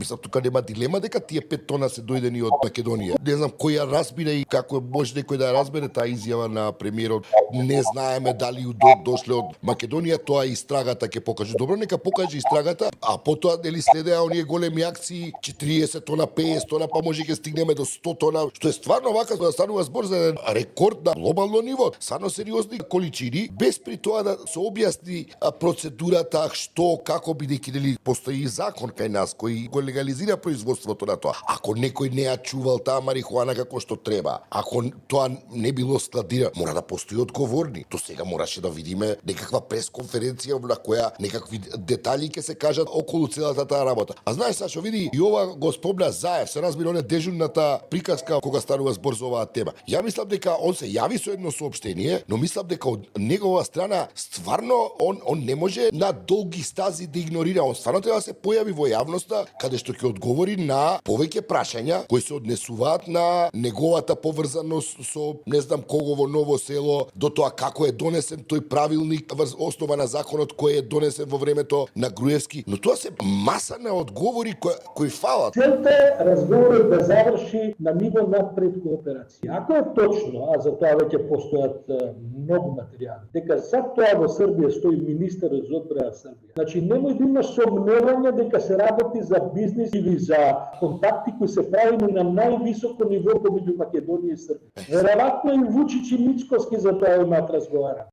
Мислам, тука нема дилема дека тие 5 тона се дојдени од Македонија. Не знам кој ја разбира и како може некој да ја разбере таа изјава на премиерот. Не знаеме дали дошле од Македонија, тоа истрагата ќе покаже. Добро, нека покаже истрагата, а потоа дали следеа оние големи акции, 40 тона, 50 тона, па може ќе стигнеме до 100 тона, што е стварно вака да станува збор за рекорд на глобално ниво. Сано сериозни количини, без при тоа да се објасни процедурата, што, како, бидејќи дали постои закон кај нас кој го легализира производството на тоа. Ако некој не ја чувал таа марихуана како што треба, ако тоа не било складирано, мора да постои одговорни. До сега мораше да видиме некаква пресконференција на која некакви детали ќе се кажат околу целата таа работа. А знаеш, Сашо, види, и ова го спомна Заев, се разбира, он е дежурната приказка кога станува збор за оваа тема. Ја мислам дека он се јави со едно соопштение, но мислам дека од негова страна стварно он не може на долги стази да игнорира. Он стварно треба да се појави во јавноста каде што ќе одговори на повеќе прашања кои се однесуваат на неговата поврзаност со не знам кого во Ново Село, до тоа како е донесен тој правилник врз основа на законот кој е донесен во времето на Груевски, но тоа се маса на одговори кои фалат. Целта е разговорот да заврши на ниво на предкооперација. Ако е точно, а за тоа веќе постојат многу материјали, дека за тоа во Србија стои министерот за одбрана Србија. Значи немој да имаш сомневање дека се работи за бизнис или за контакти кои се правени на највисоко ниво помеѓу Македонија и Србија. Веројатно и Вучич и Мицкоски за тоа имаат разговара.